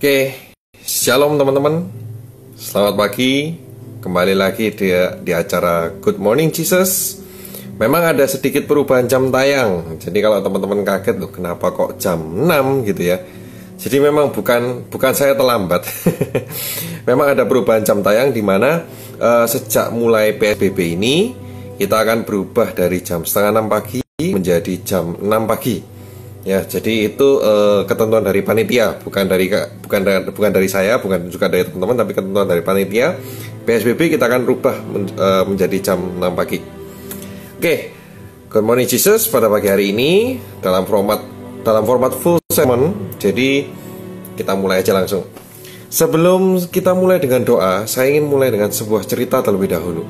Oke, shalom teman-teman. Selamat pagi. Kembali lagi di acara Good Morning Jesus. Memang ada sedikit perubahan jam tayang. Jadi kalau teman-teman kaget loh, kenapa kok jam 6 gitu ya. Jadi memang bukan saya terlambat. Memang ada perubahan jam tayang di mana sejak mulai PSBB ini kita akan berubah dari jam setengah 6 pagi menjadi jam 6 pagi. Ya, jadi itu ketentuan dari panitia, bukan dari saya, bukan juga dari teman-teman, tapi ketentuan dari panitia. PSBB kita akan rubah menjadi jam 6 pagi. Oke, Good Morning Jesus pada pagi hari ini dalam format full sermon. Jadi kita mulai aja langsung. Sebelum kita mulai dengan doa, saya ingin mulai dengan sebuah cerita terlebih dahulu.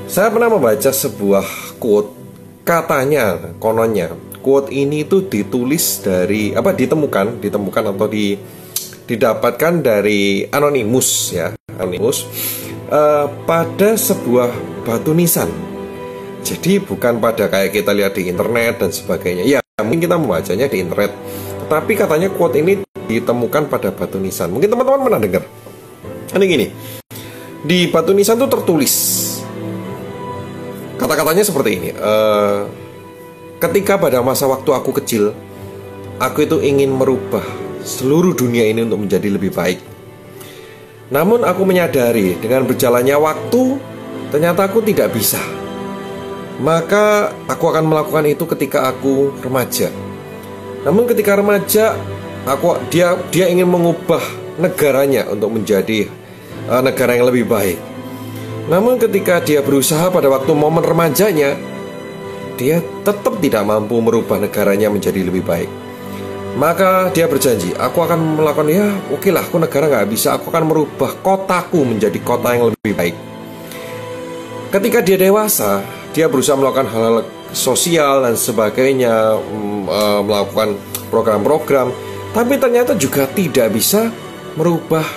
Saya pernah membaca sebuah quote, katanya, kononnya quote ini itu ditulis dari ditemukan atau didapatkan dari anonimus pada sebuah batu nisan. Jadi bukan pada kayak kita lihat di internet dan sebagainya. Ya, mungkin kita membacanya di internet, tetapi katanya quote ini ditemukan pada batu nisan. Mungkin teman-teman pernah dengar. Ini gini, di batu nisan itu tertulis kata-katanya seperti ini. Ketika pada masa waktu aku kecil, aku itu ingin merubah seluruh dunia ini untuk menjadi lebih baik. Namun aku menyadari dengan berjalannya waktu, ternyata aku tidak bisa. Maka aku akan melakukan itu ketika aku remaja. Namun ketika remaja, dia ingin mengubah negaranya untuk menjadi negara yang lebih baik. Namun ketika dia berusaha pada waktu momen remajanya, dia tetap tidak mampu merubah negaranya menjadi lebih baik. Maka dia berjanji, aku akan melakukan, oke lah, aku negara gak bisa, aku akan merubah kotaku menjadi kota yang lebih baik. Ketika dia dewasa, dia berusaha melakukan hal-hal sosial dan sebagainya, melakukan program-program, tapi ternyata juga tidak bisa merubah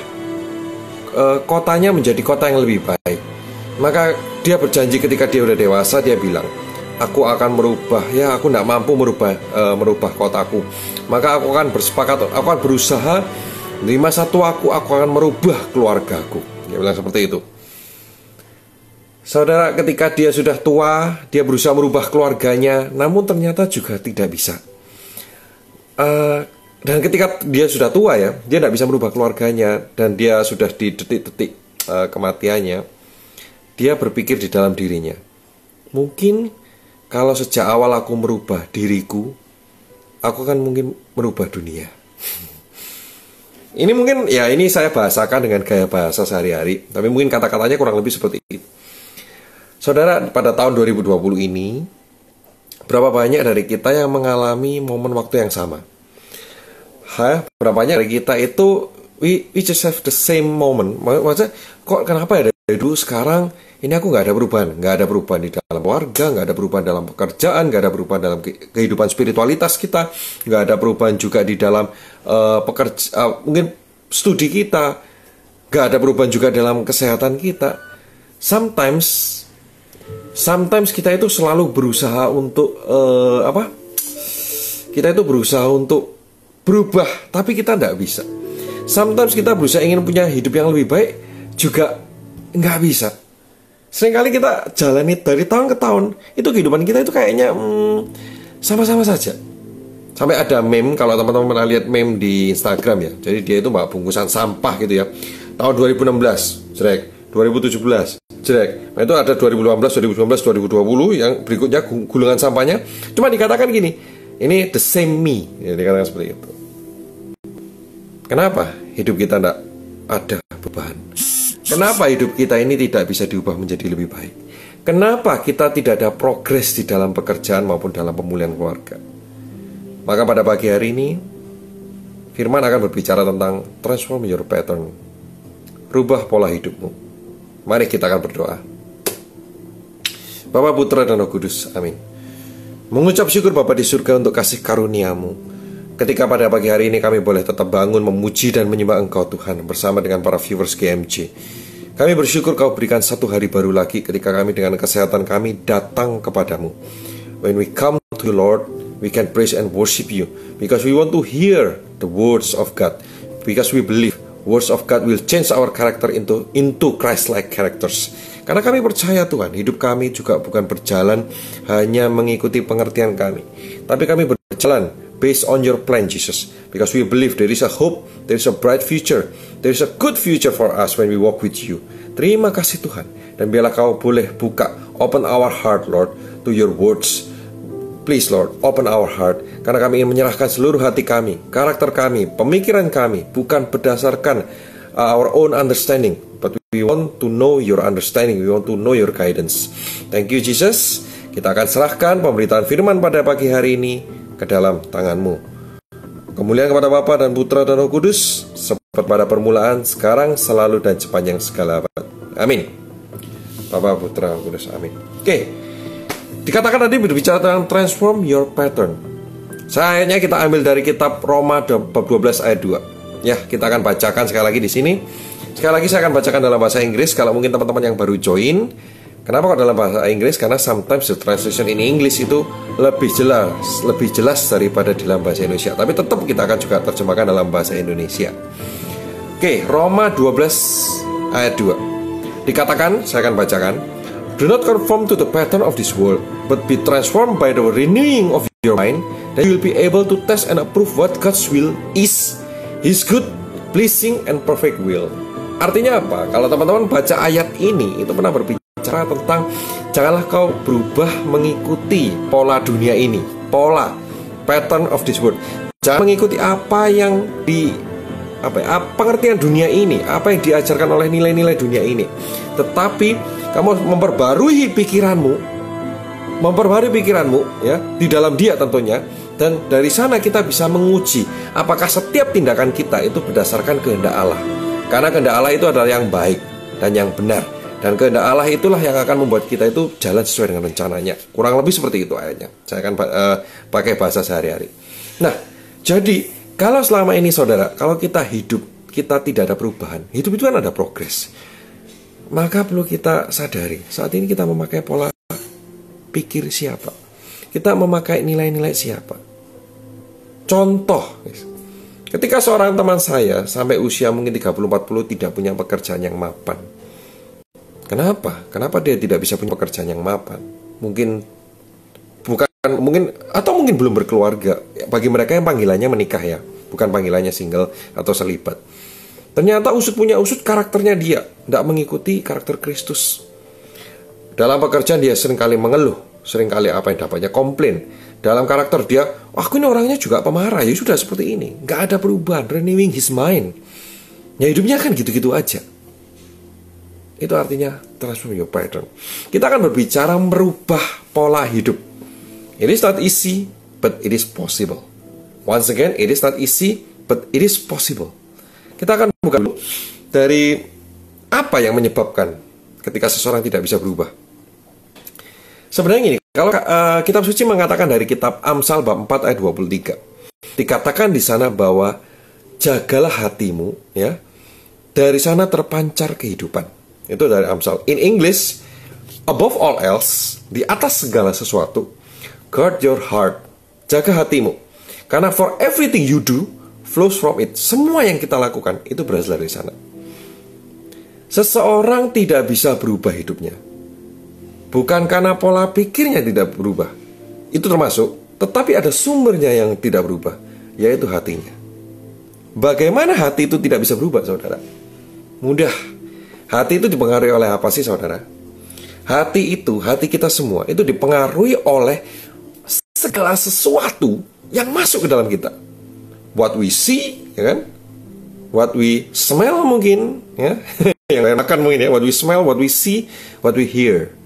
kotanya menjadi kota yang lebih baik. Maka dia berjanji ketika dia udah dewasa, dia bilang, aku akan merubah, aku tidak mampu merubah kotaku. Maka aku akan bersepakat, aku akan berusaha di masa tuaku, aku akan merubah keluargaku. Dia bilang seperti itu. Saudara, ketika dia sudah tua, dia berusaha merubah keluarganya, namun ternyata juga tidak bisa. Dan ketika dia sudah tua dia tidak bisa merubah keluarganya, dan dia sudah di detik-detik kematiannya, dia berpikir di dalam dirinya, mungkin kalau sejak awal aku merubah diriku, aku akan mungkin merubah dunia. Ini mungkin, ini saya bahasakan dengan gaya bahasa sehari-hari, tapi mungkin kata-katanya kurang lebih seperti itu. Saudara, pada tahun 2020 ini, berapa banyak dari kita yang mengalami momen waktu yang sama? Berapa banyak dari kita itu, we just have the same moment. Maksudnya, kok kenapa dari dulu sekarang ini aku nggak ada perubahan di dalam keluarga, nggak ada perubahan dalam pekerjaan, nggak ada perubahan dalam kehidupan spiritualitas kita, nggak ada perubahan juga di dalam mungkin studi kita, nggak ada perubahan juga dalam kesehatan kita. Sometimes kita itu selalu berusaha untuk kita itu berusaha untuk berubah, tapi kita nggak bisa. Sometimes kita berusaha ingin punya hidup yang lebih baik, juga nggak bisa. Seringkali kita jalani dari tahun ke tahun, itu kehidupan kita itu kayaknya sama-sama saja. Sampai ada meme, kalau teman-teman pernah lihat meme di Instagram ya. Jadi dia itu bawa bungkusan sampah gitu ya. Tahun 2016, jelek. 2017, jelek. Nah itu ada 2018, 2019, 2020, yang berikutnya gulungan sampahnya. Cuma dikatakan gini, ini the same me, ya, dikatakan seperti itu. Kenapa hidup kita tidak ada perubahan? Kenapa hidup kita ini tidak bisa diubah menjadi lebih baik? Kenapa kita tidak ada progres di dalam pekerjaan maupun dalam pemulihan keluarga? Maka pada pagi hari ini, Firman akan berbicara tentang transform your pattern. Rubah pola hidupmu. Mari kita akan berdoa. Bapa, Putra, dan Roh Kudus, amin. Mengucap syukur Bapa di surga untuk kasih karunia-Mu. Ketika pada pagi hari ini kami boleh tetap bangun memuji dan menyembah Engkau Tuhan bersama dengan para viewers GMJ. Kami bersyukur Kau berikan satu hari baru lagi ketika kami dengan kesehatan kami datang kepadamu. When we come to the Lord, we can praise and worship you because we want to hear the words of God. Because we believe words of God will change our character into Christ-like characters. Karena kami percaya Tuhan, hidup kami juga bukan berjalan hanya mengikuti pengertian kami, tapi kami berjalan based on your plan, Jesus. Because we believe there is a hope, there is a bright future, there is a good future for us when we walk with you. Terima kasih Tuhan. Dan biarlah kau boleh buka, open our heart, Lord, to your words. Please Lord, open our heart. Karena kami ingin menyerahkan seluruh hati kami, karakter kami, pemikiran kami, bukan berdasarkan our own understanding, but we want to know your understanding, we want to know your guidance. Thank you Jesus. Kita akan serahkan pemberitaan firman pada pagi hari ini ke dalam tangan-Mu. Kemuliaan kepada Bapa dan Putra dan Roh Kudus, seperti pada permulaan, sekarang, selalu, dan sepanjang segala abad. Amin. Bapa, Putra, Roh Kudus. Amin. Oke. Dikatakan tadi berbicara tentang transform your pattern. Sayangnya kita ambil dari kitab Roma bab 12 ayat 2. Ya, kita akan bacakan sekali lagi di sini. Sekali lagi saya akan bacakan dalam bahasa Inggris. Kalau mungkin teman-teman yang baru join, kenapa kok dalam bahasa Inggris? Karena sometimes the translation in English itu lebih jelas daripada dalam bahasa Indonesia. Tapi tetap kita akan juga terjemahkan dalam bahasa Indonesia. Oke, Roma 12 ayat 2. Dikatakan, saya akan bacakan. Do not conform to the pattern of this world, but be transformed by the renewing of your mind, then you will be able to test and approve what God's will is, His good, pleasing, and perfect will. Artinya apa? Kalau teman-teman baca ayat ini, itu pernah berbicara tentang janganlah kau berubah mengikuti pola dunia ini, pola, pattern of this world. Jangan mengikuti apa yang pengertian dunia ini, apa yang diajarkan oleh nilai-nilai dunia ini. Tetapi kamu memperbarui pikiranmu ya, di dalam Dia tentunya. Dan dari sana kita bisa menguji apakah setiap tindakan kita itu berdasarkan kehendak Allah. Karena kehendak Allah itu adalah yang baik dan yang benar. Dan kehendak Allah itulah yang akan membuat kita itu jalan sesuai dengan rencananya. Kurang lebih seperti itu ayatnya. Saya akan pakai bahasa sehari-hari. Nah, jadi kalau selama ini saudara, kalau kita hidup, kita tidak ada perubahan. Hidup itu kan ada progres. Maka perlu kita sadari, saat ini kita memakai pola pikir siapa? Kita memakai nilai-nilai siapa? Contoh, ketika seorang teman saya sampai usia mungkin 30-40 tidak punya pekerjaan yang mapan. Kenapa? Kenapa dia tidak bisa punya pekerjaan yang mapan? Mungkin belum berkeluarga. Bagi mereka yang panggilannya menikah ya, bukan panggilannya single atau selibat. Ternyata usut punya usut, karakternya dia tidak mengikuti karakter Kristus. Dalam pekerjaan dia seringkali mengeluh, seringkali apa yang dapatnya komplain. Dalam karakter dia, aku ini orangnya juga pemarah, ya sudah seperti ini. Nggak ada perubahan, renewing his mind. Ya hidupnya kan gitu-gitu aja. Itu artinya transform your pattern. Kita akan berbicara merubah pola hidup. It is not easy, but it is possible. Once again, it is not easy, but it is possible. Kita akan buka dulu dari apa yang menyebabkan ketika seseorang tidak bisa berubah. Sebenarnya gini, kalau kitab suci mengatakan dari kitab Amsal bab 4 ayat 23. Dikatakan di sana bahwa jagalah hatimu ya. Dari sana terpancar kehidupan. Itu dari Amsal. In English, above all else, di atas segala sesuatu, guard your heart. Jaga hatimu. Karena for everything you do flows from it. Semua yang kita lakukan itu berasal dari sana. Seseorang tidak bisa berubah hidupnya bukan karena pola pikirnya tidak berubah, itu termasuk, tetapi ada sumbernya yang tidak berubah, yaitu hatinya. Bagaimana hati itu tidak bisa berubah, saudara? Mudah. Hati itu dipengaruhi oleh apa sih, saudara? Hati kita semua itu dipengaruhi oleh segala sesuatu yang masuk ke dalam kita. What we see, ya kan? What we smell mungkin, ya. Yang lain makan mungkin ya. What we smell, what we see, what we hear.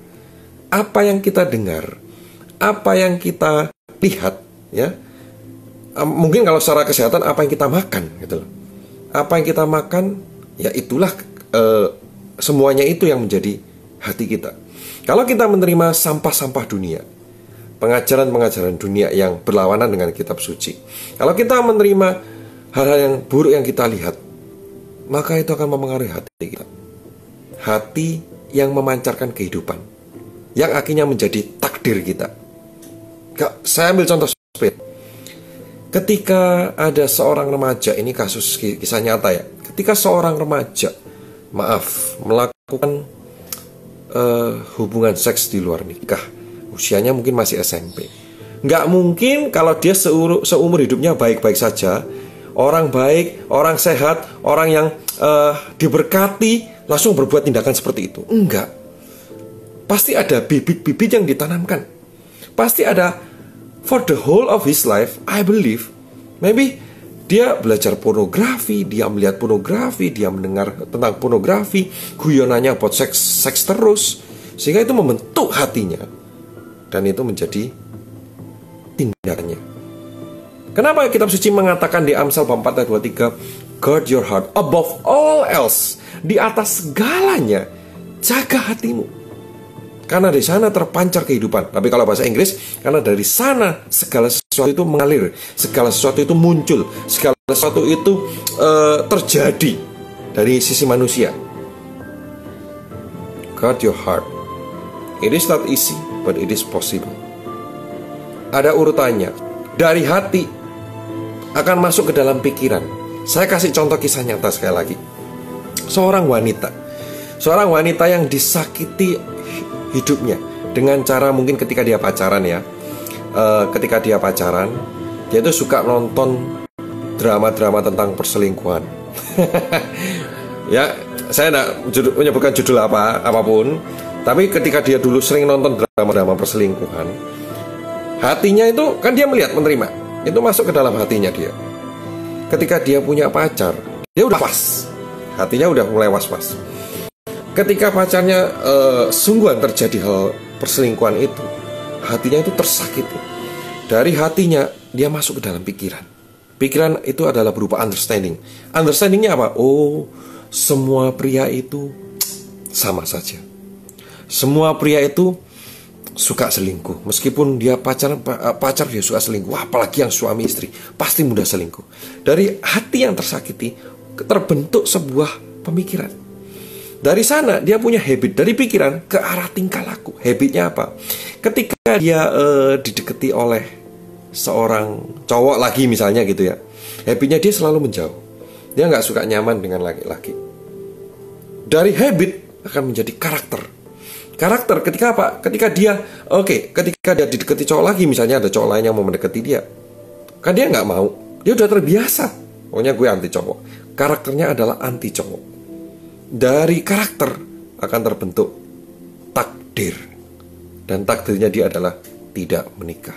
Apa yang kita dengar, apa yang kita lihat, ya. Mungkin kalau secara kesehatan apa yang kita makan, gitu loh. Apa yang kita makan, ya itulah semuanya itu yang menjadi hati kita. Kalau kita menerima sampah-sampah dunia, pengajaran-pengajaran dunia yang berlawanan dengan kitab suci, kalau kita menerima hal-hal yang buruk yang kita lihat, maka itu akan mempengaruhi hati kita. Hati yang memancarkan kehidupan, yang akhirnya menjadi takdir kita. Saya ambil contoh sepeda. Ketika ada seorang remaja, ini kasus kisah nyata ya. Ketika seorang remaja, melakukan hubungan seks di luar nikah, usianya mungkin masih SMP. Nggak mungkin kalau dia seumur hidupnya baik-baik saja, orang baik, orang sehat, orang yang diberkati, langsung berbuat tindakan seperti itu. Enggak. Pasti ada bibit-bibit yang ditanamkan. Pasti ada, for the whole of his life, I believe, maybe dia belajar pornografi, dia melihat pornografi, dia mendengar tentang pornografi, guyonannya buat seks terus, sehingga itu membentuk hatinya, dan itu menjadi tindakannya. Kenapa kitab suci mengatakan di Amsal 4 ayat 23, guard your heart above all else, di atas segalanya jaga hatimu, karena dari sana terpancar kehidupan. Tapi kalau bahasa Inggris, karena dari sana segala sesuatu itu mengalir, segala sesuatu itu muncul, segala sesuatu itu terjadi dari sisi manusia. Guard your heart. It is not easy, but it is possible. Ada urutannya. Dari hati akan masuk ke dalam pikiran. Saya kasih contoh kisah nyata sekali lagi. Seorang wanita yang disakiti hidupnya dengan cara mungkin ketika dia pacaran ya. Ketika dia pacaran, dia tuh suka nonton drama-drama tentang perselingkuhan. Ya, saya tidak menyebutkan judul apapun, tapi ketika dia dulu sering nonton drama-drama perselingkuhan, hatinya itu kan dia menerima, itu masuk ke dalam hatinya dia. Ketika dia punya pacar, dia udah was, hatinya udah mulai was-was. Ketika pacarnya sungguhan terjadi hal perselingkuhan itu, hatinya itu tersakiti. Dari hatinya dia masuk ke dalam pikiran. Pikiran itu adalah berupa understanding. Understandingnya apa? Oh, semua pria itu sama saja. Semua pria itu suka selingkuh. Meskipun dia pacar dia suka selingkuh. Wah, apalagi yang suami istri, pasti mudah selingkuh. Dari hati yang tersakiti terbentuk sebuah pemikiran. Dari sana dia punya habit, dari pikiran ke arah tingkah laku. Habitnya apa? Ketika dia didekati oleh seorang cowok lagi misalnya gitu ya, habitnya dia selalu menjauh. Dia nggak suka nyaman dengan laki-laki. Dari habit akan menjadi karakter. Karakter ketika apa? Ketika dia ketika dia didekati cowok lagi, misalnya ada cowok lain yang mau mendekati dia, kan dia nggak mau. Dia udah terbiasa. Pokoknya gue anti cowok. Karakternya adalah anti cowok. Dari karakter akan terbentuk takdir. Dan takdirnya dia adalah tidak menikah.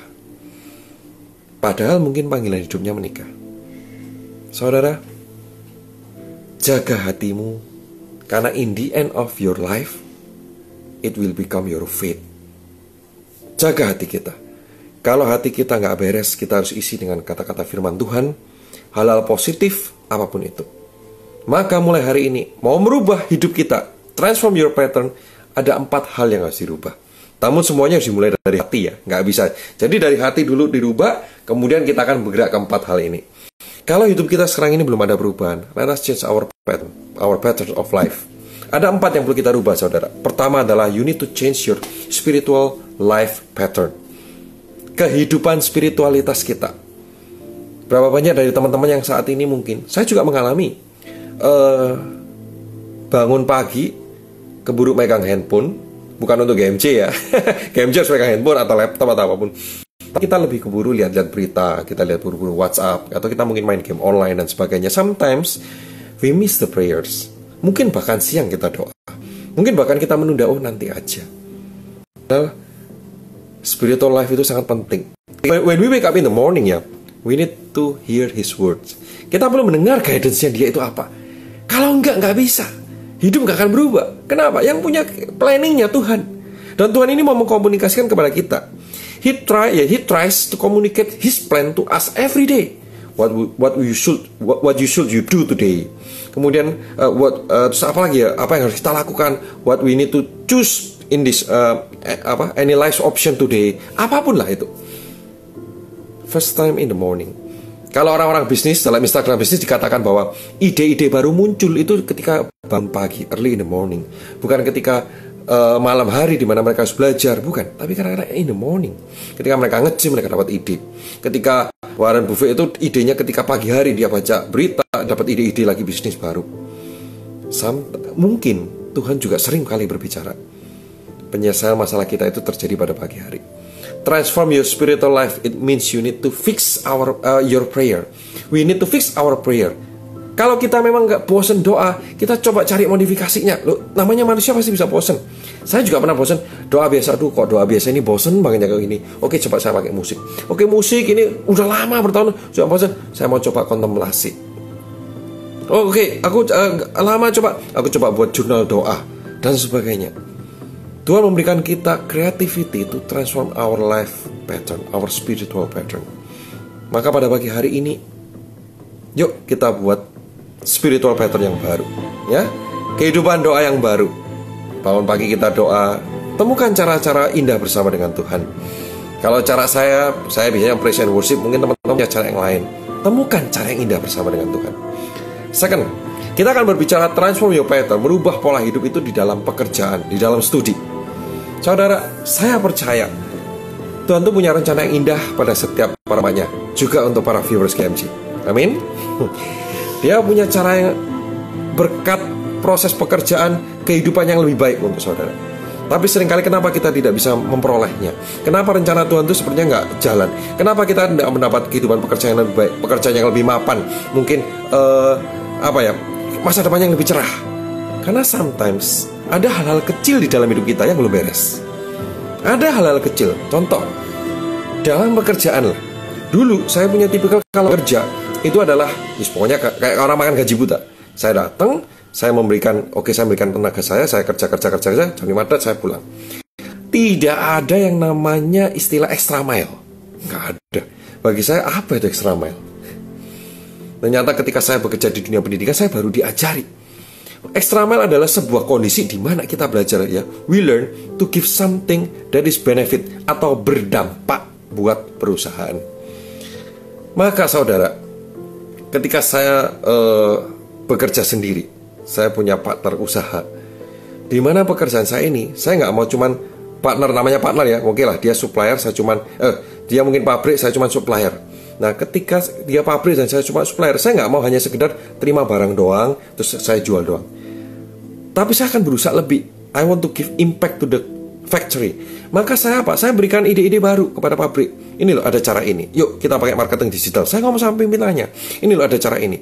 Padahal mungkin panggilan hidupnya menikah. Saudara, jaga hatimu, karena in the end of your life, it will become your fate. Jaga hati kita. Kalau hati kita nggak beres, kita harus isi dengan kata-kata firman Tuhan, hal-hal positif, apapun itu. Maka mulai hari ini, mau merubah hidup kita, transform your pattern, ada 4 hal yang harus dirubah. Namun semuanya harus dimulai dari hati ya, nggak bisa. Jadi dari hati dulu dirubah, kemudian kita akan bergerak ke 4 hal ini. Kalau hidup kita sekarang ini belum ada perubahan, let us change our pattern of life. Ada 4 yang perlu kita rubah, saudara. Pertama adalah you need to change your spiritual life pattern. Kehidupan spiritualitas kita. Berapa banyak dari teman-teman yang saat ini mungkin, saya juga mengalami, bangun pagi keburu megang handphone, bukan untuk GMC ya. GMC harus megang handphone atau laptop atau apapun. Tapi kita lebih keburu lihat-lihat berita, kita lihat buru-buru WhatsApp, atau kita mungkin main game online dan sebagainya. Sometimes we miss the prayers. Mungkin bahkan siang kita doa, mungkin bahkan kita menunda, nanti aja. Nah, spiritual life itu sangat penting. When we wake up in the morning ya, we need to hear His words. Kita perlu mendengar guidance-nya dia itu apa. Kalau nggak bisa. Hidup nggak akan berubah. Kenapa? Yang punya planningnya Tuhan. Dan Tuhan ini mau mengkomunikasikan kepada kita. He tries to communicate His plan to us every day. What you should you do today. Kemudian terus apa lagi ya? Apa yang harus kita lakukan? What we need to choose in this any life option today. Apapun lah itu. First time in the morning. Kalau orang-orang bisnis, dalam Instagram bisnis dikatakan bahwa ide-ide baru muncul itu ketika bangun pagi, early in the morning. Bukan ketika malam hari di mana mereka harus belajar, bukan. Tapi kadang-kadang in the morning. Ketika mereka nge-gym, mereka dapat ide. Ketika Warren Buffett itu idenya ketika pagi hari dia baca berita, dapat ide-ide lagi bisnis baru. Mungkin Tuhan juga sering kali berbicara. Penyelesaian masalah kita itu terjadi pada pagi hari. Transform your spiritual life. It means you need to fix your prayer. We need to fix our prayer. Kalau kita memang nggak bosen doa, kita coba cari modifikasinya. Loh, namanya manusia pasti bisa bosen. Saya juga pernah bosen. Doa biasa, kok doa biasa ini bosen banget kayak gini. Oke, coba saya pakai musik. Oke, musik ini udah lama bertahun, sudah bosen. Saya mau coba kontemplasi. Oke, aku lama coba. Aku coba buat jurnal doa dan sebagainya. Tuhan memberikan kita creativity to transform our life pattern, our spiritual pattern. Maka pada pagi hari ini, yuk kita buat spiritual pattern yang baru, ya. Kehidupan doa yang baru. Bangun pagi kita doa, temukan cara-cara indah bersama dengan Tuhan. Kalau cara saya biasanya praise and worship, mungkin teman-teman punya cara yang lain. Temukan cara yang indah bersama dengan Tuhan. Second, kita akan berbicara transform your pattern, merubah pola hidup itu di dalam pekerjaan, di dalam studi. Saudara, saya percaya Tuhan tuh punya rencana yang indah pada setiap harapannya, juga untuk para viewers KMG. Amin. Dia punya cara yang berkat proses pekerjaan, kehidupan yang lebih baik untuk saudara. Tapi seringkali kenapa kita tidak bisa memperolehnya? Kenapa rencana Tuhan itu sepertinya nggak jalan? Kenapa kita tidak mendapat kehidupan pekerjaan yang lebih baik, pekerjaan yang lebih mapan? Mungkin masa depan yang lebih cerah? Karena sometimes ada hal-hal kecil di dalam hidup kita yang belum beres. Ada hal-hal kecil. Contoh, dalam pekerjaan lah. Dulu saya punya tipikal kalau kerja itu adalah pokoknya kayak orang makan gaji buta. Saya datang, saya memberikan tenaga saya kerja, jam 5 saya pulang. Tidak ada yang namanya istilah extra mile. Nggak ada. Bagi saya, apa itu extra mile? Ternyata ketika saya bekerja di dunia pendidikan, saya baru diajari. Extra mile adalah sebuah kondisi di mana kita belajar, ya. We learn to give something that is benefit atau berdampak buat perusahaan. Maka saudara, ketika saya bekerja sendiri, saya punya partner usaha. Di mana pekerjaan saya ini, saya nggak mau cuman partner, namanya partner ya. Oke lah, dia supplier, saya cuman dia mungkin pabrik, saya cuman supplier. Nah, ketika dia pabrik dan saya cuma supplier, saya nggak mau hanya sekedar terima barang doang, terus saya jual doang. Tapi saya akan berusaha lebih. I want to give impact to the factory. Maka saya Saya berikan ide-ide baru kepada pabrik. Ini loh ada cara ini. Yuk kita pakai marketing digital. Saya ngomong sama pimpinannya. Ini loh ada cara ini.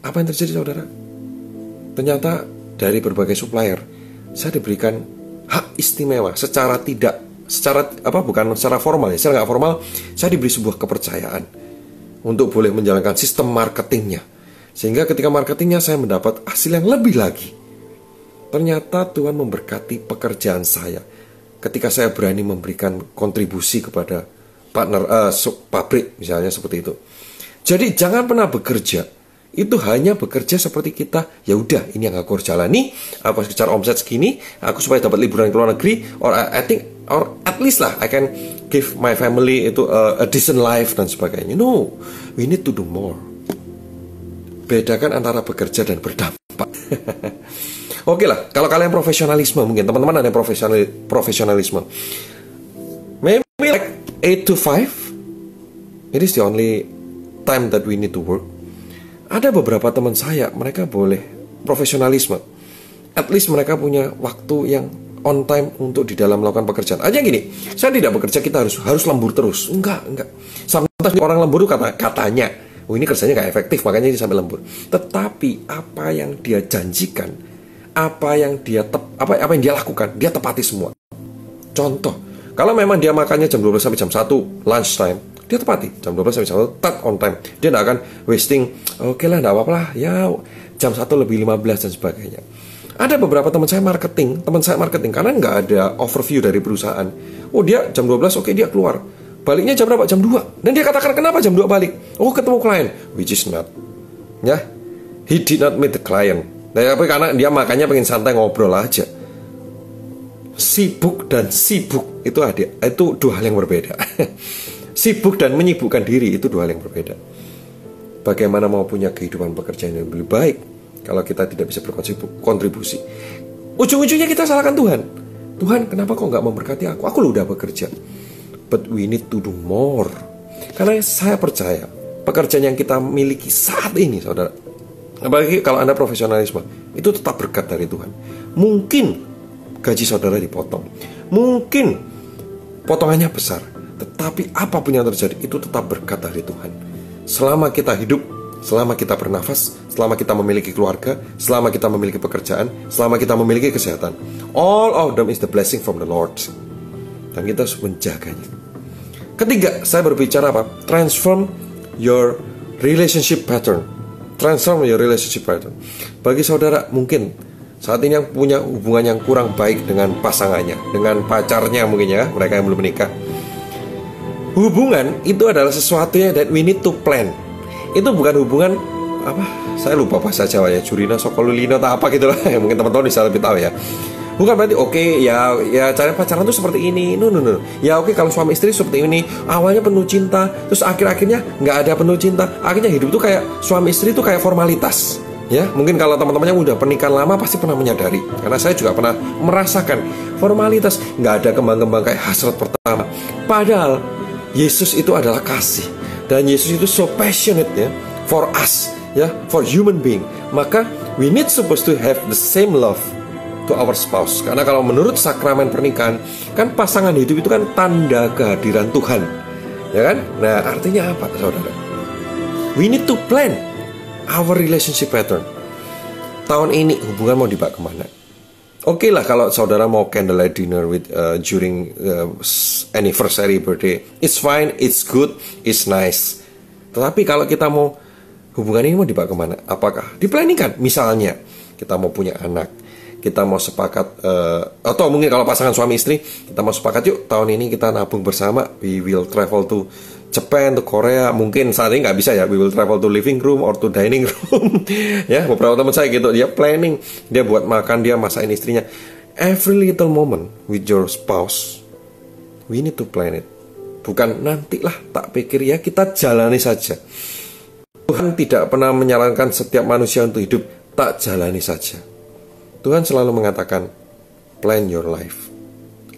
Apa yang terjadi saudara? Ternyata dari berbagai supplier, saya diberikan hak istimewa bukan secara formal ya, secara nggak formal, saya diberi sebuah kepercayaan untuk boleh menjalankan sistem marketingnya. Sehingga ketika marketingnya saya mendapat hasil yang lebih lagi. Ternyata Tuhan memberkati pekerjaan saya ketika saya berani memberikan kontribusi kepada partner pabrik misalnya seperti itu. Jadi jangan pernah bekerja itu hanya bekerja seperti kita. Ya udah, ini yang aku harus jalani. Aku harus kejar omset segini. Aku supaya dapat liburan ke luar negeri. Or at least lah I can give my family itu a decent life dan sebagainya. No, we need to do more. Bedakan antara bekerja dan berdampak. Oke lah, kalau kalian profesionalisme, mungkin teman-teman ada yang profesionalisme. Maybe like 8 to 5. It is the only time that we need to work. Ada beberapa teman saya, mereka boleh profesionalisme. At least mereka punya waktu yang on time untuk di dalam melakukan pekerjaan. Aja gini, saya tidak bekerja kita harus lembur terus. Enggak. Sometimes orang lembur katanya, ini kerjanya gak efektif, makanya dia sampai lembur. Tetapi apa yang dia janjikan, apa yang dia lakukan, dia tepati semua. Contoh, kalau memang dia makannya jam 12 sampai jam 1 lunch time, dia tepati jam 12 sampai jam 1 tat on time. Dia tidak akan wasting. Oke lah, tidak apa-apa lah, ya jam 1 lebih 15 dan sebagainya. Ada beberapa teman saya marketing karena nggak ada overview dari perusahaan. Oh dia jam 12, oke dia keluar. Baliknya jam berapa? Jam 2. Dan dia katakan kenapa jam 2 balik? Oh ketemu klien. Which is not. Ya, he did not meet the client. Tapi karena dia makanya pengen santai ngobrol aja. Sibuk dan sibuk itu dua hal yang berbeda. Sibuk dan menyibukkan diri itu dua hal yang berbeda. Bagaimana mau punya kehidupan pekerjaan yang lebih baik kalau kita tidak bisa berkontribusi? Ujung-ujungnya kita salahkan Tuhan. Tuhan, kenapa kok nggak memberkati aku? Aku udah bekerja. But we need to do more. Karena saya percaya pekerjaan yang kita miliki saat ini, saudara, apalagi kalau Anda profesionalisme, itu tetap berkat dari Tuhan. Mungkin gaji saudara dipotong, mungkin potongannya besar, tetapi apapun yang terjadi itu tetap berkat dari Tuhan. Selama kita hidup, selama kita bernafas, selama kita memiliki keluarga, selama kita memiliki pekerjaan, selama kita memiliki kesehatan, all of them is the blessing from the Lord. Dan kita harus menjaganya. Ketiga, saya berbicara apa? Transform your relationship pattern. Transform your relationship pattern. Bagi saudara mungkin saat ini yang punya hubungan yang kurang baik dengan pasangannya, dengan pacarnya mungkin ya, mereka yang belum menikah. Hubungan itu adalah sesuatu yang that we need to plan. Itu bukan hubungan apa? Saya lupa bahasa Jawa ya, Jurina Sokolulino atau apa gitu lah. Mungkin teman-teman bisa lebih tahu ya. Bukan berarti oke, ya cara pacaran tuh seperti ini. No. Ya oke, kalau suami istri seperti ini, awalnya penuh cinta, terus akhir-akhirnya nggak ada penuh cinta. Akhirnya hidup tuh kayak suami istri tuh kayak formalitas. Ya, mungkin kalau teman-temannya udah pernikahan lama pasti pernah menyadari. Karena saya juga pernah merasakan formalitas, nggak ada kembang-kembang kayak hasrat pertama. Padahal Yesus itu adalah kasih, dan Yesus itu so passionate ya for us, ya, for human being. Maka we need supposed to have the same love to our spouse. Karena kalau menurut sakramen pernikahan, kan pasangan hidup itu kan tanda kehadiran Tuhan, ya kan? Nah, artinya apa, saudara? We need to plan our relationship pattern. Tahun ini hubungan mau dibawa kemana? Oke lah kalau saudara mau candlelight dinner with during anniversary birthday, it's fine, it's good, it's nice. Tetapi kalau kita mau hubungan ini mau dibawa kemana? Apakah diplanningkan? Misalnya kita mau punya anak, kita mau sepakat, atau mungkin kalau pasangan suami istri, kita mau sepakat yuk tahun ini kita nabung bersama, we will travel to Japan, to Korea. Mungkin saat ini nggak bisa ya, we will travel to living room or to dining room. Ya, beberapa teman saya gitu, dia planning, dia buat makan, dia masakin istrinya. Every little moment with your spouse, we need to plan it. Bukan nantilah, tak pikir ya, kita jalani saja. Tuhan tidak pernah menyarankan setiap manusia untuk hidup, tak jalani saja. Tuhan selalu mengatakan, plan your life,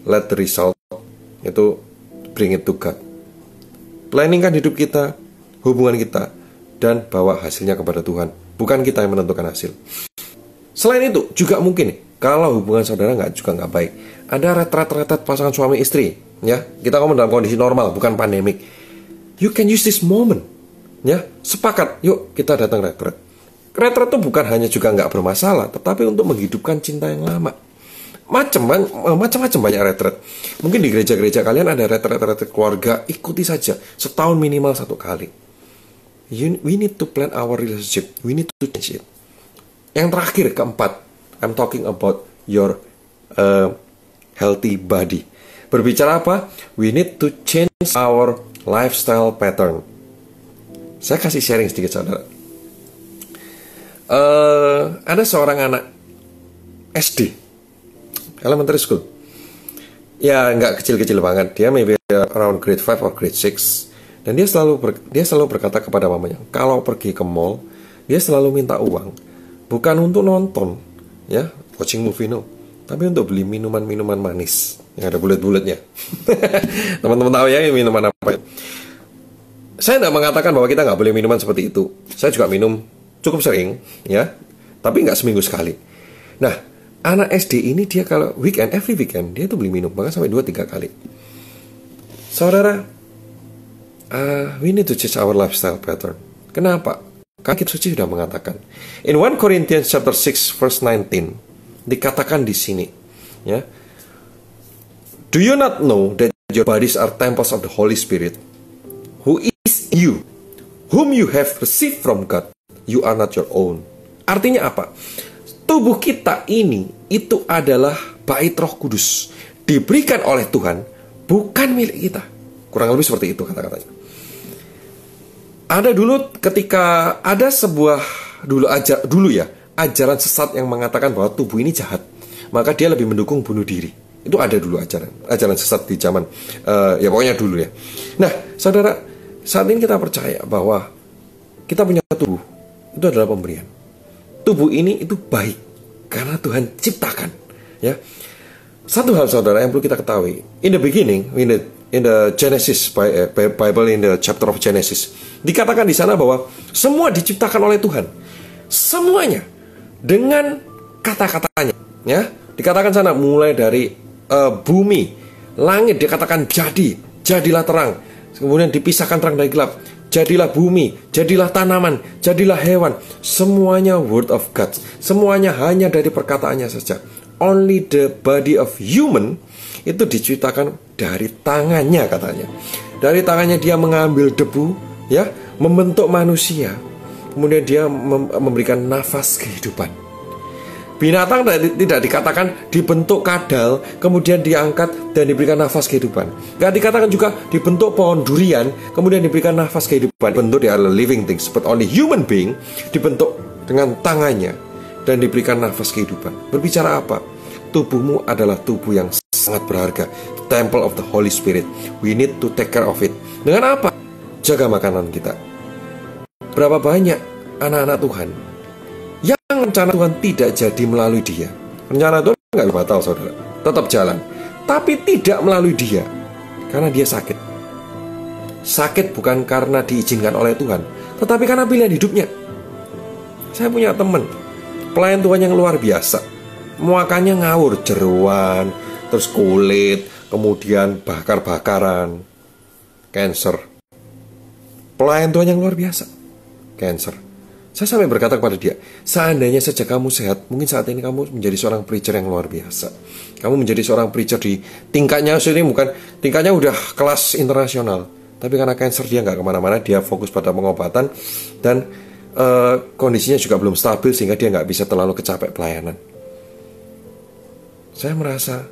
let the result itu bring it to God. Planningkan hidup kita, hubungan kita, dan bawa hasilnya kepada Tuhan. Bukan kita yang menentukan hasil. Selain itu, juga mungkin kalau hubungan saudara nggak baik, ada retret-retret pasangan suami istri, ya. Kita ngomong dalam kondisi normal, bukan pandemik. You can use this moment, ya. Sepakat, yuk kita datang retret. Retret itu bukan hanya juga nggak bermasalah, tetapi untuk menghidupkan cinta yang lama. Macam-macam banyak retret. Mungkin di gereja-gereja kalian ada retret keluarga, ikuti saja setahun minimal 1 kali. We need to plan our relationship, we need to change it. Yang terakhir, keempat, I'm talking about your healthy body. Berbicara apa? We need to change our lifestyle pattern. Saya kasih sharing sedikit, saudara. Ada seorang anak SD, elementary school. Ya, nggak kecil-kecil banget. Dia maybe around grade 5 or grade 6. Dan dia selalu berkata kepada mamanya, kalau pergi ke mall, dia selalu minta uang. Bukan untuk nonton, ya, watching movie, no. Tapi untuk beli minuman-minuman manis yang ada bulet-buletnya. Teman-teman tahu ya minuman apa? Saya tidak mengatakan bahwa kita nggak boleh minuman seperti itu. Saya juga minum cukup sering, ya. Tapi nggak seminggu sekali. Nah, anak SD ini dia kalau weekend, every weekend dia tuh beli minum, bahkan sampai 2-3 kali. Saudara, we need to change our lifestyle pattern. Kenapa? Karena Kitab Suci sudah mengatakan. In 1 Corinthians chapter 6 verse 19 dikatakan di sini, ya. Do you not know that your bodies are temples of the Holy Spirit, who is you, whom you have received from God? You are not your own. Artinya apa? Tubuh kita ini itu adalah bait Roh Kudus, diberikan oleh Tuhan, bukan milik kita. Kurang lebih seperti itu kata-katanya. Ada dulu ketika ada sebuah ajaran sesat yang mengatakan bahwa tubuh ini jahat, maka dia lebih mendukung bunuh diri. Itu ada dulu ajaran sesat di zaman ya pokoknya dulu ya. Nah, saudara, saat ini kita percaya bahwa kita punya tubuh, itu adalah pemberian. Tubuh ini itu baik karena Tuhan ciptakan, ya. Satu hal, saudara, yang perlu kita ketahui, in the beginning, in the Genesis, Bible in the chapter of Genesis, dikatakan di sana bahwa semua diciptakan oleh Tuhan. Semuanya dengan kata-katanya, ya. Dikatakan sana mulai dari bumi, langit dikatakan jadilah terang. Kemudian dipisahkan terang dari gelap. Jadilah bumi, jadilah tanaman, jadilah hewan. Semuanya word of God. Semuanya hanya dari perkataannya saja. Only the body of human itu diciptakan dari tangannya katanya. Dari tangannya dia mengambil debu, ya, membentuk manusia. Kemudian dia memberikan nafas kehidupan. Binatang tidak dikatakan dibentuk kadal, kemudian diangkat dan diberikan nafas kehidupan. Gak dikatakan juga dibentuk pohon durian, kemudian diberikan nafas kehidupan. Bentuk dia adalah living things, but only human being dibentuk dengan tangannya dan diberikan nafas kehidupan. Berbicara apa? Tubuhmu adalah tubuh yang sangat berharga, temple of the Holy Spirit. We need to take care of it. Dengan apa? Jaga makanan kita. Berapa banyak anak-anak Tuhan yang rencana Tuhan tidak jadi melalui dia. Rencana Tuhan nggak batal, saudara, tetap jalan, tapi tidak melalui dia karena dia sakit. Sakit bukan karena diizinkan oleh Tuhan, tetapi karena pilihan hidupnya. Saya punya teman pelayan Tuhan yang luar biasa. Muakannya ngawur, jeruan, terus kulit, kemudian bakar-bakaran, cancer. Pelayan Tuhan yang luar biasa, cancer. Saya sampai berkata kepada dia, seandainya saja kamu sehat, mungkin saat ini kamu menjadi seorang preacher yang luar biasa. Kamu menjadi seorang preacher di tingkatnya, ini bukan tingkatnya udah kelas internasional, tapi karena cancer dia nggak kemana-mana, dia fokus pada pengobatan dan kondisinya juga belum stabil sehingga dia nggak bisa terlalu kecapek pelayanan. Saya merasa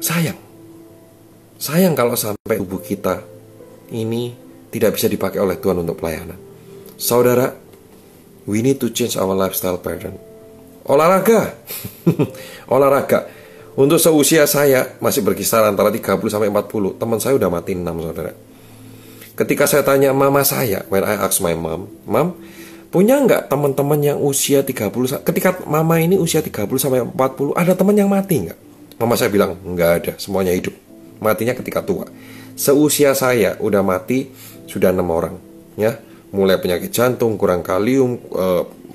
sayang kalau sampai tubuh kita ini tidak bisa dipakai oleh Tuhan untuk pelayanan. Saudara, we need to change our lifestyle pattern. Olahraga. Olahraga. Untuk seusia saya masih berkisar antara 30 sampai 40. Teman saya udah mati 6, saudara. Ketika saya tanya mama saya, when I ask my mom, punya nggak teman-teman yang usia 30? Ketika mama ini usia 30 sampai 40, ada teman yang mati nggak? Mama saya bilang, nggak ada, semuanya hidup. Matinya ketika tua. Seusia saya udah mati sudah 6 orang, ya. Mulai penyakit jantung, kurang kalium,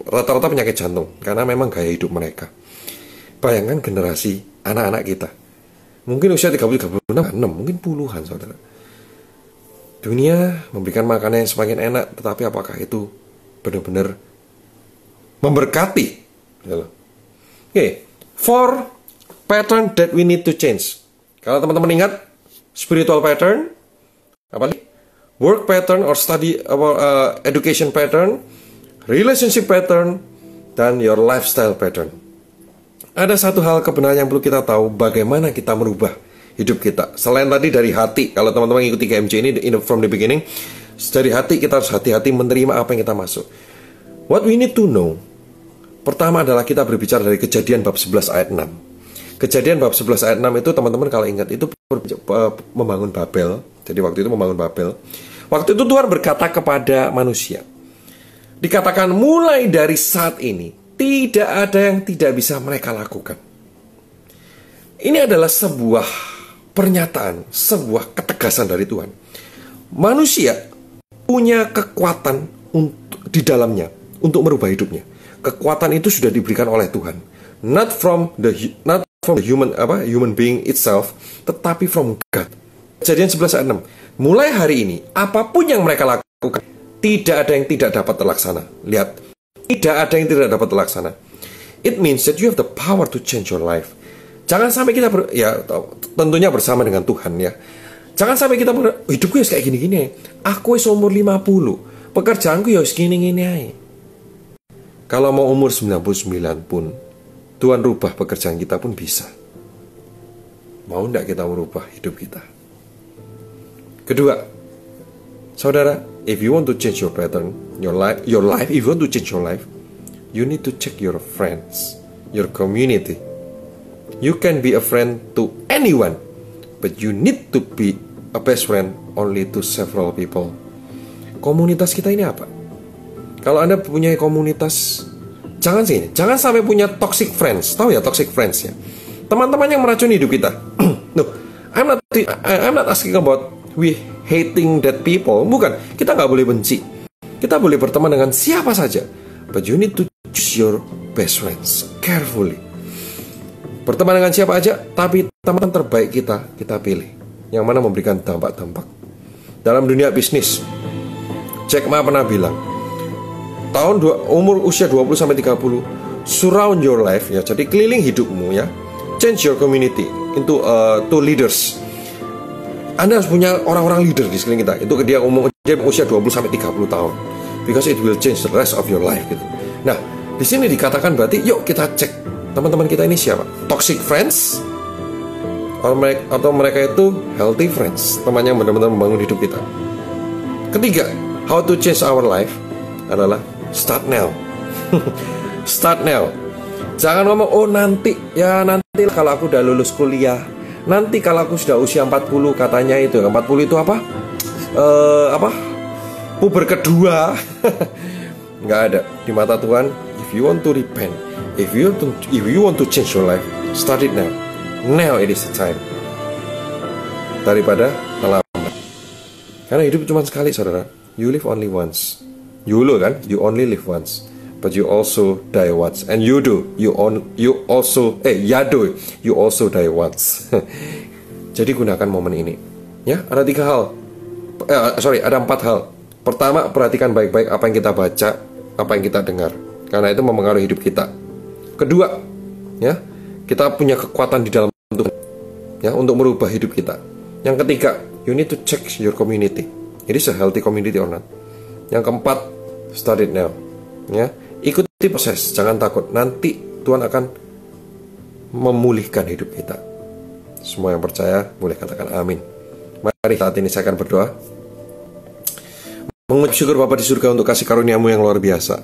rata-rata penyakit jantung karena memang gaya hidup mereka. Bayangkan generasi anak-anak kita, mungkin usia 30, 36, mungkin puluhan, saudara. Dunia memberikan makanan yang semakin enak, tetapi apakah itu benar-benar memberkati? Oke, 4 pattern that we need to change. Kalau teman-teman ingat, spiritual pattern, apa lagi? Work pattern or study education pattern, relationship pattern, dan your lifestyle pattern. Ada satu hal kebenaran yang perlu kita tahu, bagaimana kita merubah hidup kita. Selain tadi dari hati, kalau teman-teman ikuti KMJ ini from the beginning, dari hati kita harus hati-hati menerima apa yang kita masuk. What we need to know, pertama adalah kita berbicara dari Kejadian bab 11 ayat 6. Kejadian bab 11 ayat 6 itu teman-teman kalau ingat itu membangun Babel. Jadi waktu itu membangun Babel. Waktu itu Tuhan berkata kepada manusia, dikatakan mulai dari saat ini tidak ada yang tidak bisa mereka lakukan. Ini adalah sebuah pernyataan, sebuah ketegasan dari Tuhan. Manusia punya kekuatan di dalamnya untuk merubah hidupnya. Kekuatan itu sudah diberikan oleh Tuhan, not from the human being itself, tetapi from God. Kejadian 11 ayat 6. Mulai hari ini, apapun yang mereka lakukan, tidak ada yang tidak dapat terlaksana. Lihat, tidak ada yang tidak dapat terlaksana. It means that you have the power to change your life. Jangan sampai kita tentunya bersama dengan Tuhan, ya. Jangan sampai kita hidupku ya kayak gini-gini. Aku umur 50, pekerjaanku ya segini-gini aja. Kalau mau umur 99 pun, Tuhan rubah pekerjaan kita pun bisa. Mau enggak kita merubah hidup kita? Kedua, saudara, if you want to change your pattern, your life, if you want to change your life, you need to check your friends, your community. You can be a friend to anyone, but you need to be a best friend only to several people. Komunitas kita ini apa? Kalau Anda punya komunitas, jangan sampai punya toxic friends. Tahu ya toxic friends ya? Teman-teman yang meracuni hidup kita. Loh, I'm not asking about we hating that people. Bukan, kita nggak boleh benci. Kita boleh berteman dengan siapa saja. But you need to choose your best friends carefully. Berteman dengan siapa aja, tapi teman terbaik kita pilih. Yang mana memberikan dampak-dampak. Dalam dunia bisnis, Jack Ma pernah bilang, umur usia 20-30, surround your life, ya. Jadi keliling hidupmu, ya. Change your community into to leaders. Anda harus punya orang-orang leader di sekeliling kita. Itu dia usia 20-30 tahun. Because it will change the rest of your life, gitu. Nah, di sini dikatakan berarti yuk kita cek teman-teman kita ini siapa? Toxic friends atau mereka itu healthy friends, teman yang benar-benar membangun hidup kita. Ketiga, how to change our life adalah start now. Start now. Jangan ngomong, oh nanti kalau aku udah lulus kuliah, nanti kalau aku sudah usia 40, katanya itu 40 itu apa? Puber kedua. Nggak ada. Di mata Tuhan, if you want to repent, if you want to change your life, start it now. Now it is the time. Daripada terlambat. Karena hidup cuma sekali, saudara. You live only once. YOLO kan? You only live once. But you also die once. And you also die once. Jadi gunakan momen ini. Ya, ada 3 hal. Ada 4 hal. Pertama, perhatikan baik-baik apa yang kita baca, apa yang kita dengar. Karena itu mempengaruhi hidup kita. Kedua, ya, kita punya kekuatan di dalam Tuhan, ya, untuk merubah hidup kita. Yang ketiga, you need to check your community. It is a healthy community or not. Yang keempat, start it now. Ya, ikuti proses, jangan takut. Nanti Tuhan akan memulihkan hidup kita. Semua yang percaya boleh katakan amin. Mari saat ini saya akan berdoa. Mengucap syukur Bapa di surga untuk kasih karunia-Mu yang luar biasa.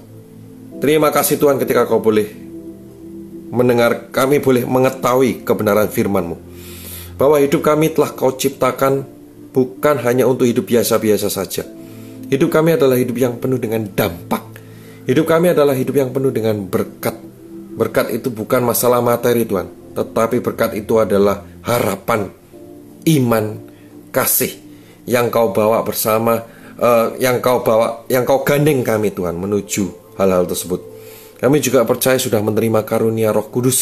Terima kasih Tuhan ketika Kau boleh mendengar, kami boleh mengetahui kebenaran firman-Mu, bahwa hidup kami telah Kau ciptakan bukan hanya untuk hidup biasa-biasa saja. Hidup kami adalah hidup yang penuh dengan dampak. Hidup kami adalah hidup yang penuh dengan berkat. Berkat itu bukan masalah materi Tuhan, tetapi berkat itu adalah harapan, iman, kasih yang Kau bawa bersama, yang Kau gandeng kami Tuhan menuju hal-hal tersebut. Kami juga percaya sudah menerima karunia Roh Kudus,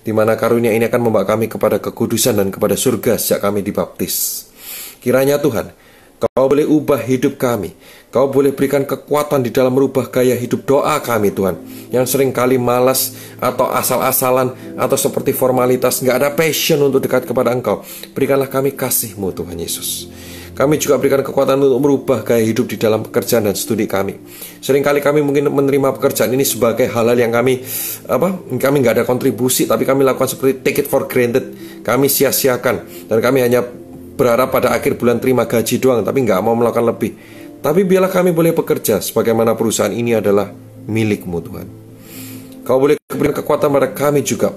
di mana karunia ini akan membawa kami kepada kekudusan dan kepada surga sejak kami dibaptis. Kiranya Tuhan, Kau boleh ubah hidup kami. Kau boleh berikan kekuatan di dalam merubah gaya hidup doa kami Tuhan, yang seringkali malas atau asal-asalan atau seperti formalitas, nggak ada passion untuk dekat kepada Engkau. Berikanlah kami kasih-Mu Tuhan Yesus. Kami juga berikan kekuatan untuk merubah gaya hidup di dalam pekerjaan dan studi kami. Seringkali kami mungkin menerima pekerjaan ini sebagai hal-hal yang kami nggak ada kontribusi, tapi kami lakukan seperti take it for granted. Kami sia-siakan, dan kami hanya berharap pada akhir bulan terima gaji doang, tapi nggak mau melakukan lebih. Tapi biarlah kami boleh bekerja sebagaimana perusahaan ini adalah milik-Mu Tuhan. Kau boleh berikan kekuatan pada kami juga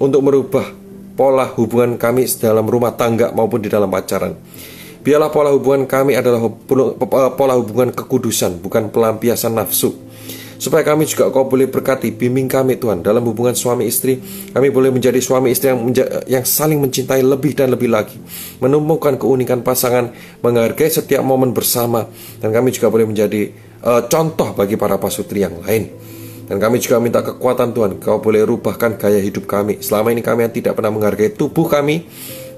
untuk merubah pola hubungan kami dalam rumah tangga maupun di dalam pacaran. Biarlah pola hubungan kami adalah pola hubungan kekudusan, bukan pelampiasan nafsu. Supaya kami juga Kau boleh berkati, bimbing kami Tuhan dalam hubungan suami istri. Kami boleh menjadi suami istri yang saling mencintai lebih dan lebih lagi, menemukan keunikan pasangan, menghargai setiap momen bersama. Dan kami juga boleh menjadi contoh bagi para pasutri yang lain. Dan kami juga minta kekuatan Tuhan, Kau boleh rubahkan gaya hidup kami. Selama ini kami yang tidak pernah menghargai tubuh kami,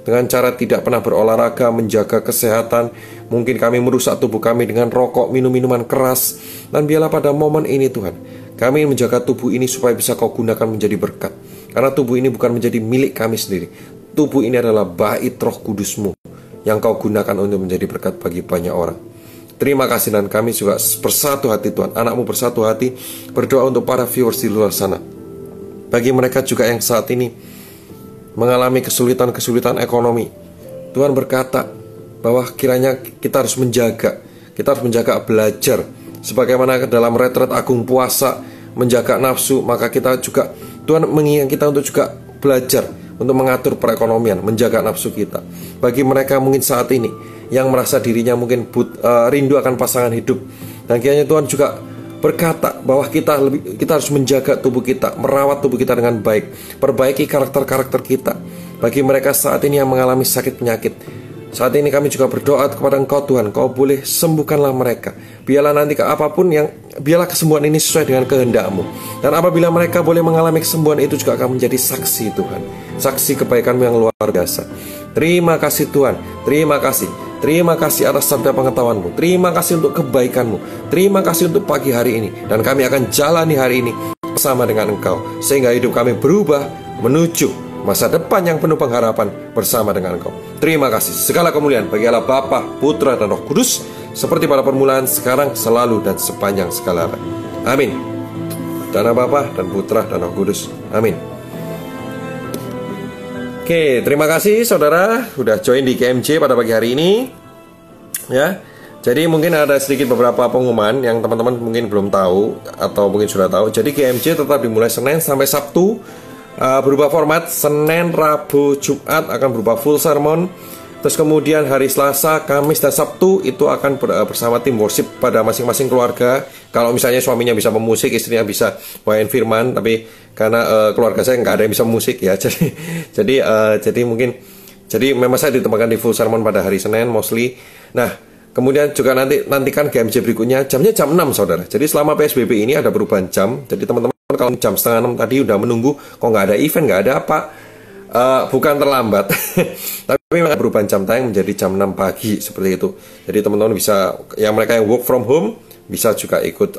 dengan cara tidak pernah berolahraga, menjaga kesehatan. Mungkin kami merusak tubuh kami dengan rokok, minum-minuman keras. Dan biarlah pada momen ini Tuhan, kami menjaga tubuh ini supaya bisa Kau gunakan menjadi berkat. Karena tubuh ini bukan menjadi milik kami sendiri. Tubuh ini adalah bait Roh Kudus-Mu yang Kau gunakan untuk menjadi berkat bagi banyak orang. Terima kasih, dan kami juga bersatu hati Tuhan, anak-Mu bersatu hati, berdoa untuk para viewers di luar sana. Bagi mereka juga yang saat ini mengalami kesulitan-kesulitan ekonomi, Tuhan berkata bahwa kiranya kita harus menjaga belajar. Sebagaimana dalam retret agung puasa, menjaga nafsu, maka kita juga, Tuhan menginginkan kita untuk juga belajar untuk mengatur perekonomian, menjaga nafsu kita. Bagi mereka mungkin saat ini yang merasa dirinya mungkin rindu akan pasangan hidup, dan kiranya Tuhan juga berkata bahwa kita harus menjaga tubuh kita, merawat tubuh kita dengan baik, perbaiki karakter-karakter kita. bagi mereka saat ini yang mengalami sakit penyakit. Saat ini kami juga berdoa kepada Engkau Tuhan, Kau boleh sembuhkanlah mereka. Biarlah nanti biarlah kesembuhan ini sesuai dengan kehendak-Mu. Dan apabila mereka boleh mengalami kesembuhan itu juga akan menjadi saksi Tuhan, saksi kebaikan-Mu yang luar biasa. Terima kasih Tuhan, terima kasih. Terima kasih atas sabda pengetahuan-Mu. Terima kasih untuk kebaikan-Mu. Terima kasih untuk pagi hari ini. Dan kami akan jalani hari ini bersama dengan Engkau, sehingga hidup kami berubah menuju masa depan yang penuh pengharapan bersama dengan Engkau. Terima kasih. Segala kemuliaan bagi Allah Bapa, Putra, dan Roh Kudus, seperti pada permulaan, sekarang, selalu, dan sepanjang segala abad. Amin. Dana Bapa dan Putra dan Roh Kudus. Amin. Oke, terima kasih saudara sudah join di KMJ pada pagi hari ini. Ya. Jadi mungkin ada sedikit beberapa pengumuman yang teman-teman mungkin belum tahu atau mungkin sudah tahu. Jadi KMJ tetap dimulai Senin sampai Sabtu. Berubah format, Senin, Rabu, Jumat akan berubah full sermon. Terus kemudian hari Selasa, Kamis, dan Sabtu itu akan bersama tim worship pada masing-masing keluarga. Kalau misalnya suaminya bisa memusik, istrinya bisa bawain firman, tapi karena keluarga saya nggak ada yang bisa musik ya, jadi memang saya ditempatkan di full sermon pada hari Senin mostly. Nah, kemudian juga nantikan GMJ berikutnya jamnya jam 6 saudara. Jadi selama PSBB ini ada perubahan jam. Jadi teman-teman kalau jam setengah 6 tadi udah menunggu, kok nggak ada event, nggak ada apa, bukan terlambat. Tapi memang perubahan jam tayang menjadi jam 6 pagi seperti itu. Jadi teman-teman bisa, mereka yang work from home bisa juga ikut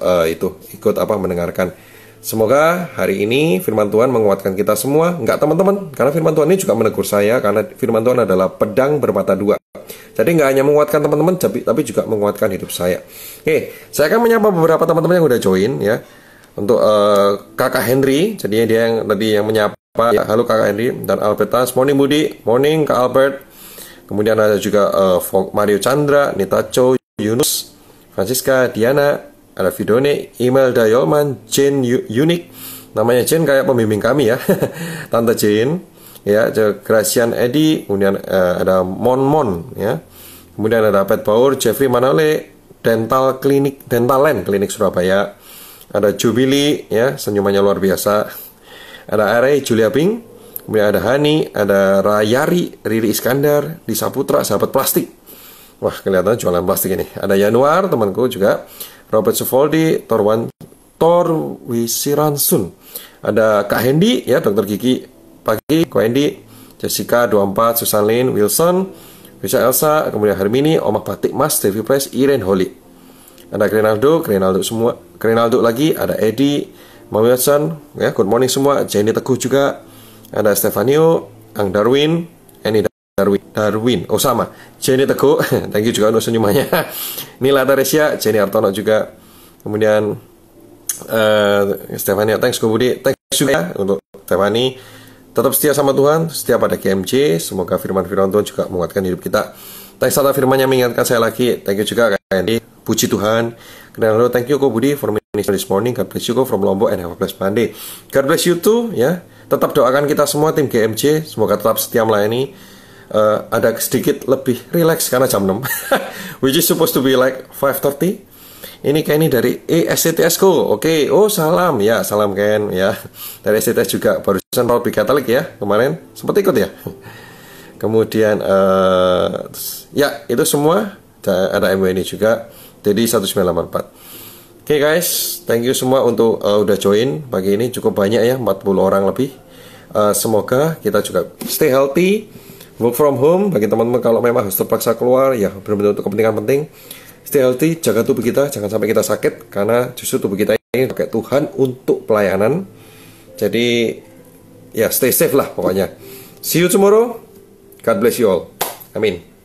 mendengarkan. Semoga hari ini firman Tuhan menguatkan kita semua. Enggak teman-teman, karena firman Tuhan ini juga menegur saya, karena firman Tuhan adalah pedang bermata dua. Jadi nggak hanya menguatkan teman-teman, tapi juga menguatkan hidup saya. Oke, saya akan menyapa beberapa teman-teman yang udah join ya. Untuk Kakak Henry, jadinya dia yang tadi yang menyapa. Ya, halo Kakak Henry dan Albertas. Morning Budi, morning Kak Albert. Kemudian ada juga Mario Chandra, Nita Cho, Yunus, Francisca, Diana, ada Vidone, Imelda Yolman, Jane Unik. Namanya Jane kayak pembimbing kami ya. Tante Jane. Ya, Gracian Edi, kemudian ada Mon ya. Kemudian ada Pet Baur, Jeffrey Manole, Dental Land Klinik Surabaya. Ada Jubilee ya, senyumannya luar biasa. Ada Are, Julia Ping. Kemudian ada Hani, ada Rayari, Riri Iskandar, Disa Putra, sahabat plastik. Wah, kelihatan jualan plastik ini. Ada Januar, temanku juga. Robert Sufoldi, Tor Wisiransun. Ada Kak Hendy ya, Dokter Gigi pagi, Ko Hendy, Jessica 24, Susan Lin, Wilson, Bisa Elsa, kemudian Hermini, Omah Batik Mas, Devi Price, Irene Holly. Ada Grenaldo lagi, ada Edi, Mami Watson, ya, good morning semua. Jenny Teguh juga, ada Stefanio, Ang Darwin, Eni Darwin, oh sama, Jenny Teguh, thank you juga untuk senyumannya. Nila Taresia, Jenny Artono juga, kemudian Stefania, thanks Ko Budi, thanks juga ya untuk Stefani. Tetap setia sama Tuhan, setia pada KMJ. Semoga firman-firman Tuhan juga menguatkan hidup kita. Thanks atas firman-Nya mengingatkan saya lagi. Thank you juga Kak Andy. Puji Tuhan. Kemudian thank you Ko Budi for ministry this morning. God bless you Ko from Lombok and have a blessed Monday. God bless you too ya. Tetap doakan kita semua tim KMJ. Semoga tetap setia melayani. Ada sedikit lebih relax karena jam 6. Which is supposed to be like 5:30. Ini Kenny dari SCTS ko. Oke. Oh salam ya, salam Ken ya. Dari SCTS juga barusan Paul Katolik ya kemarin sempat ikut ya. Kemudian ya itu semua. Ada MW ini juga. Jadi 1984. Oke guys, thank you semua untuk udah join pagi ini, cukup banyak ya, 40 orang lebih. Semoga kita juga stay healthy, work from home. Bagi teman-teman kalau memang harus terpaksa keluar ya benar-benar untuk kepentingan penting. Stay healthy, jaga tubuh kita, jangan sampai kita sakit, karena justru tubuh kita ini pakai Tuhan untuk pelayanan. Jadi ya stay safe lah pokoknya. See you tomorrow. God bless you all. Amin.